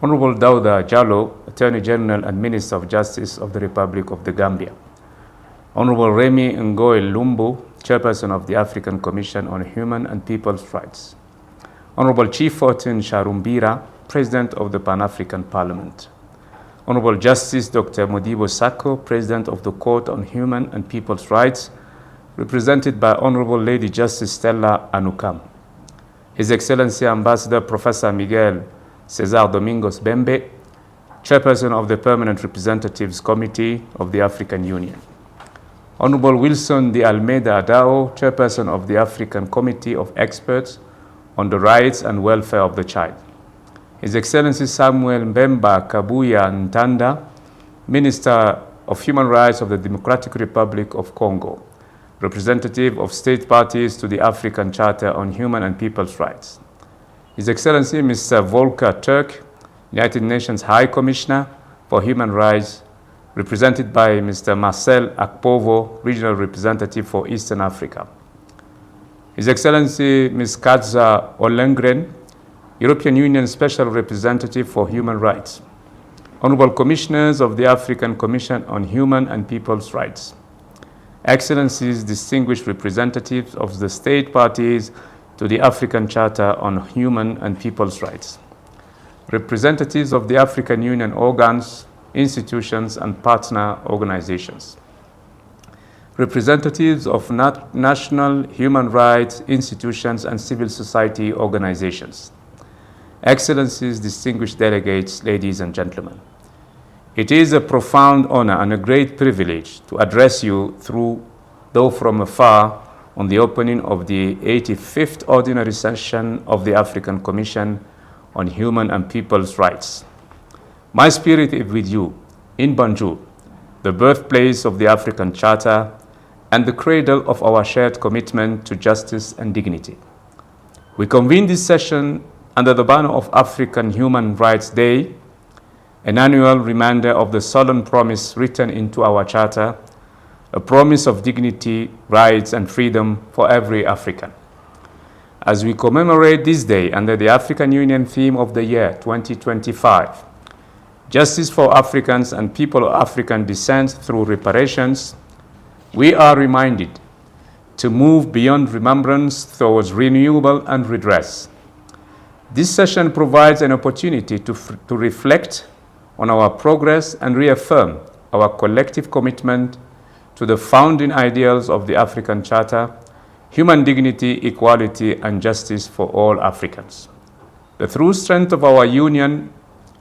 Honorable Dauda Jallo, Attorney General and Minister of Justice of the Republic of the Gambia. Honorable Remi Ngoy Lumbu, Chairperson of the African Commission on Human and People's Rights. Honorable Chief Fortin Sharumbira, President of the Pan-African Parliament. Honorable Justice Dr. Modibo Sako, President of the Court on Human and People's Rights, represented by Honorable Lady Justice Stella Anukam. His Excellency Ambassador Professor Miguel Cesar Domingos Bembe, Chairperson of the Permanent Representatives Committee of the African Union. Honorable Wilson de Almeida Adao, Chairperson of the African Committee of Experts on the Rights and Welfare of the Child. His Excellency Samuel Mbemba Kabuya Ntanda, Minister of Human Rights of the Democratic Republic of Congo, representative of state parties to the African Charter on Human and People's Rights. His Excellency Mr. Volker Turk, United Nations High Commissioner for Human Rights, represented by Mr. Marcel Akpovo, Regional Representative for Eastern Africa. His Excellency Ms. Kadza Olengren, European Union Special Representative for Human Rights. Honorable Commissioners of the African Commission on Human and People's Rights. Excellencies, distinguished representatives of the state parties to the African Charter on Human and People's Rights. Representatives of the African Union organs, institutions, and partner organizations. Representatives of national human rights institutions and civil society organizations. Excellencies, distinguished delegates, ladies and gentlemen. It is a profound honor and a great privilege to address you though from afar, on the opening of the 85th Ordinary Session of the African Commission on Human and People's Rights. My spirit is with you in Banjul, the birthplace of the African Charter and the cradle of our shared commitment to justice and dignity. We convene this session under the banner of African Human Rights Day, an annual reminder of the solemn promise written into our Charter, a promise of dignity, rights, and freedom for every African. As we commemorate this day under the African Union theme of the year 2025, Justice for Africans and People of African Descent through Reparations, we are reminded to move beyond remembrance towards renewal and redress. This session provides an opportunity to reflect on our progress and reaffirm our collective commitment to the founding ideals of the African Charter, human dignity, equality, and justice for all Africans. The true strength of our union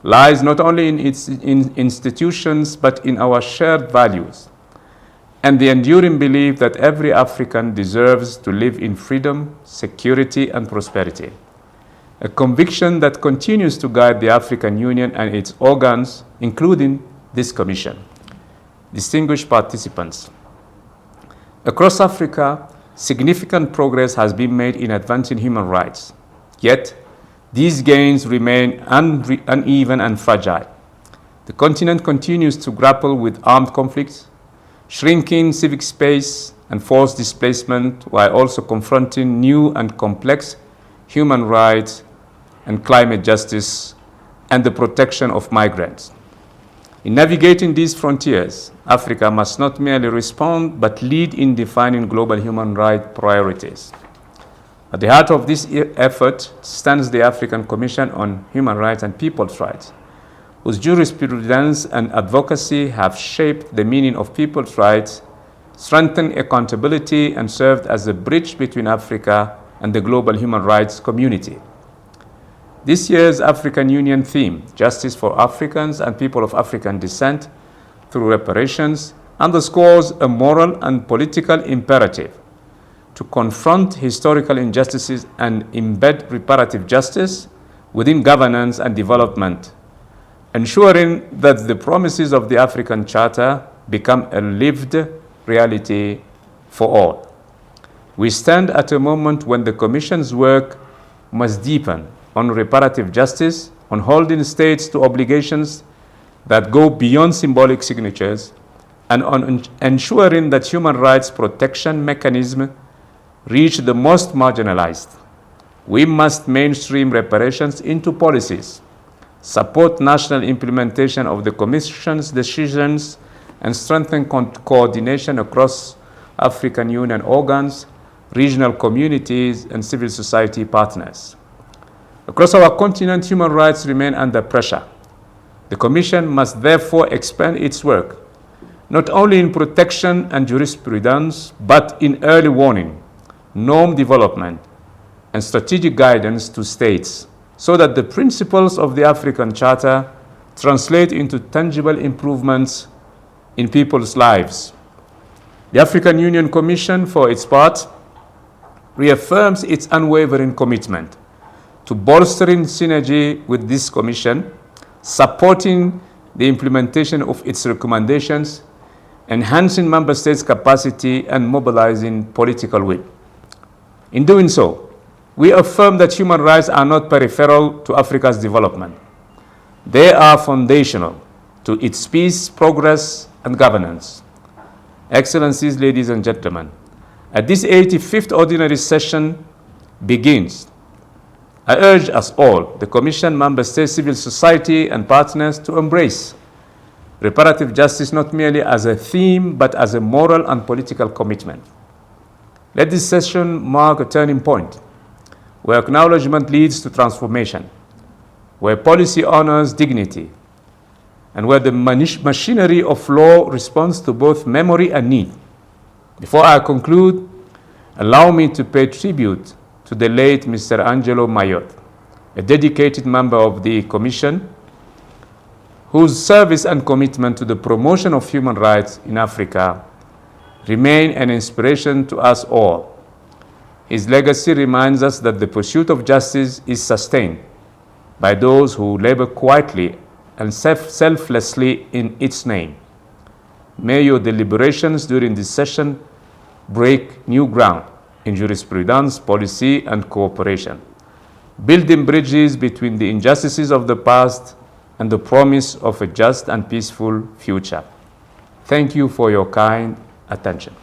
lies not only in its institutions, but in our shared values and the enduring belief that every African deserves to live in freedom, security, and prosperity. A conviction that continues to guide the African Union and its organs, including this Commission. Distinguished participants, across Africa, significant progress has been made in advancing human rights. Yet, these gains remain uneven and fragile. The continent continues to grapple with armed conflicts, shrinking civic space, and forced displacement, while also confronting new and complex human rights and climate justice and the protection of migrants. In navigating these frontiers, Africa must not merely respond, but lead in defining global human rights priorities. At the heart of this effort stands the African Commission on Human Rights and People's Rights, whose jurisprudence and advocacy have shaped the meaning of people's rights, strengthened accountability, and served as a bridge between Africa and the global human rights community. This year's African Union theme, Justice for Africans and People of African Descent through Reparations, underscores a moral and political imperative to confront historical injustices and embed reparative justice within governance and development, ensuring that the promises of the African Charter become a lived reality for all. We stand at a moment when the Commission's work must deepen on reparative justice, on holding states to obligations that go beyond symbolic signatures, and on ensuring that human rights protection mechanisms reach the most marginalized. We must mainstream reparations into policies, support national implementation of the Commission's decisions, and strengthen coordination across African Union organs, regional communities, and civil society partners. Across our continent, human rights remain under pressure. The Commission must therefore expand its work, not only in protection and jurisprudence, but in early warning, norm development, and strategic guidance to states, so that the principles of the African Charter translate into tangible improvements in people's lives. The African Union Commission, for its part, reaffirms its unwavering commitment to bolstering synergy with this Commission, supporting the implementation of its recommendations, enhancing Member States' capacity, and mobilizing political will. In doing so, we affirm that human rights are not peripheral to Africa's development. They are foundational to its peace, progress, and governance. Excellencies, ladies and gentlemen, as this 85th ordinary session begins, I urge us all, the Commission, Member States, civil society, and partners, to embrace reparative justice not merely as a theme, but as a moral and political commitment. Let this session mark a turning point, where acknowledgement leads to transformation, where policy honors dignity, and where the machinery of law responds to both memory and need. Before I conclude, allow me to pay tribute to the late Mr. Angelo Mayot, a dedicated member of the Commission, whose service and commitment to the promotion of human rights in Africa remain an inspiration to us all. His legacy reminds us that the pursuit of justice is sustained by those who labor quietly and selflessly in its name. May your deliberations during this session break new ground in jurisprudence, policy, and cooperation, building bridges between the injustices of the past and the promise of a just and peaceful future. Thank you for your kind attention.